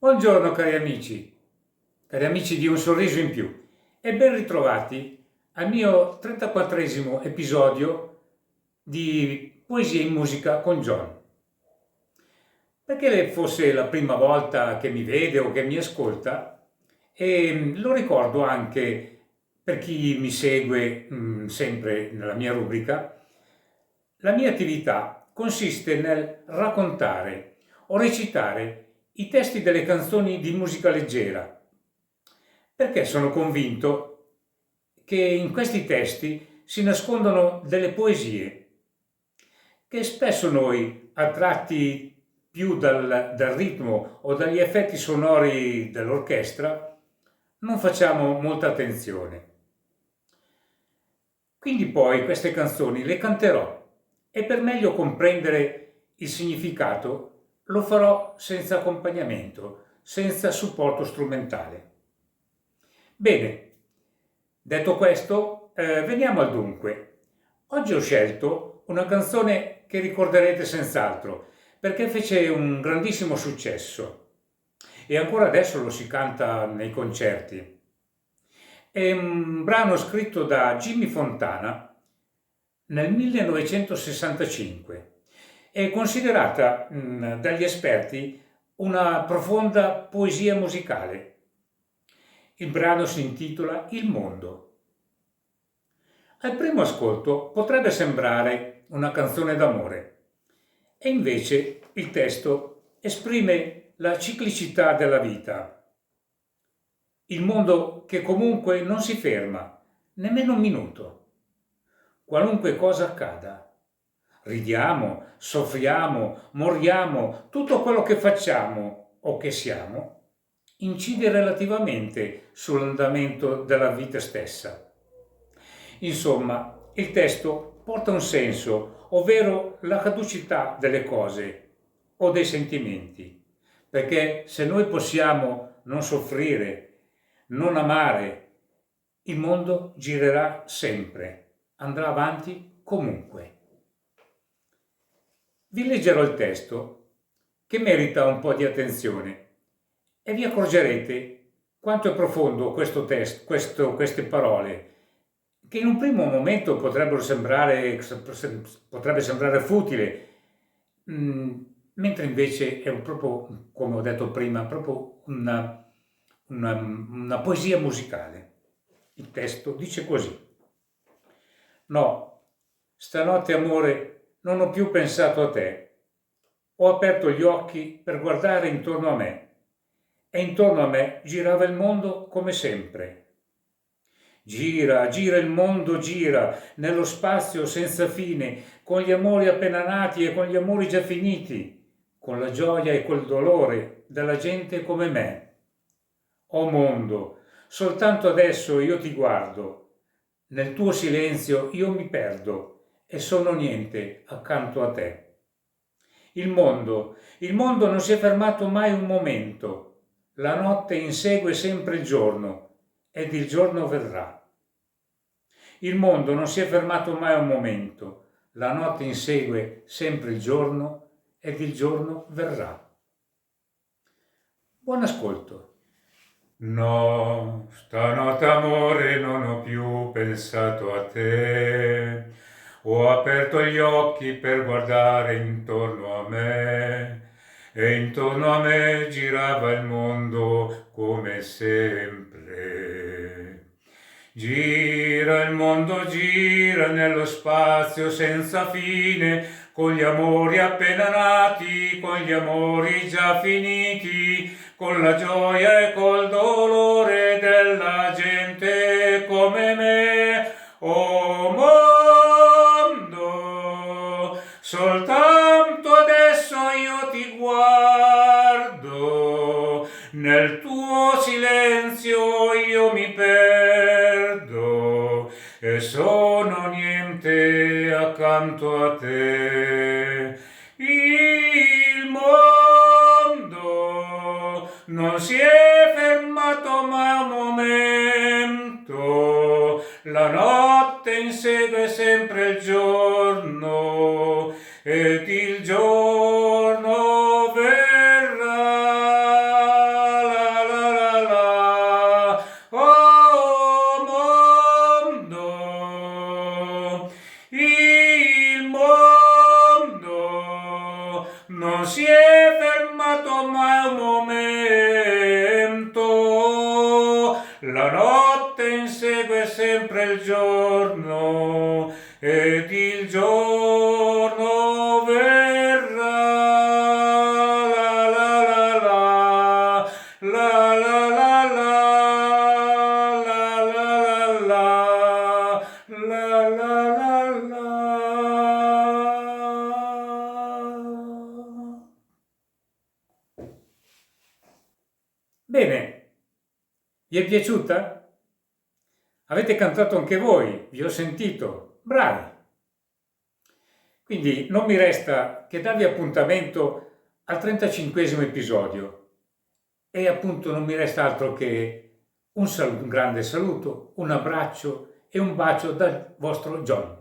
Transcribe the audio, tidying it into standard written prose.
Buongiorno cari amici di Un Sorriso in Più e ben ritrovati al mio 34esimo episodio di Poesia in musica con John. Perché fosse la prima volta che mi vede o che mi ascolta, e lo ricordo anche per chi mi segue sempre nella mia rubrica, la mia attività consiste nel raccontare o recitare i testi delle canzoni di musica leggera, perché sono convinto che in questi testi si nascondono delle poesie che spesso noi, attratti più dal ritmo o dagli effetti sonori dell'orchestra, non facciamo molta attenzione. Quindi poi queste canzoni le canterò e per meglio comprendere il significato lo farò senza accompagnamento, senza supporto strumentale. Bene, detto questo, veniamo al dunque. Oggi ho scelto una canzone che ricorderete senz'altro, perché fece un grandissimo successo e ancora adesso lo si canta nei concerti. È un brano scritto da Jimmy Fontana nel 1965. È considerata dagli esperti una profonda poesia musicale. Il brano si intitola Il mondo. Al primo ascolto potrebbe sembrare una canzone d'amore, e invece il testo esprime la ciclicità della vita. Il mondo che comunque non si ferma, nemmeno un minuto. Qualunque cosa accada. Ridiamo, soffriamo, moriamo, tutto quello che facciamo o che siamo incide relativamente sull'andamento della vita stessa. Insomma, il testo porta un senso, ovvero la caducità delle cose o dei sentimenti, perché se noi possiamo non soffrire, non amare, il mondo girerà sempre, andrà avanti comunque. Vi leggerò il testo, che merita un po' di attenzione, e vi accorgerete quanto è profondo questo testo, queste parole, che in un primo momento potrebbe sembrare futile, mentre invece è proprio, come ho detto prima, proprio una poesia musicale. Il testo dice così: no, stanotte amore non ho più pensato a te, ho aperto gli occhi per guardare intorno a me e intorno a me girava il mondo come sempre. Gira, gira il mondo, gira nello spazio senza fine, con gli amori appena nati e con gli amori già finiti, con la gioia e col dolore della gente come me. O mondo, soltanto adesso io ti guardo, nel tuo silenzio io mi perdo e sono niente accanto a te. Il mondo non si è fermato mai un momento, la notte insegue sempre il giorno ed il giorno verrà. Il mondo non si è fermato mai un momento, la notte insegue sempre il giorno ed il giorno verrà. Buon ascolto. No, stanotte amore non ho più pensato a te, ho aperto gli occhi per guardare intorno a me e intorno a me girava il mondo come sempre. Gira il mondo, gira nello spazio senza fine, con gli amori appena nati, con gli amori già finiti, con la gioia e col dolore della gente come me. Oh mondo, soltanto adesso io ti guardo, nel tuo silenzio io mi perdo e sono niente accanto a te. Il mondo non si è fermato mai un momento, la notte insegue sempre il giorno ed il giorno verrà. ed il giorno verrà, la la la la, la la la la, la la la la, la la la la. Bene, vi è piaciuta? Avete cantato anche voi, vi ho sentito, bravi. Quindi non mi resta che darvi appuntamento al 35esimo episodio e appunto non mi resta altro che un grande saluto, un abbraccio e un bacio dal vostro John.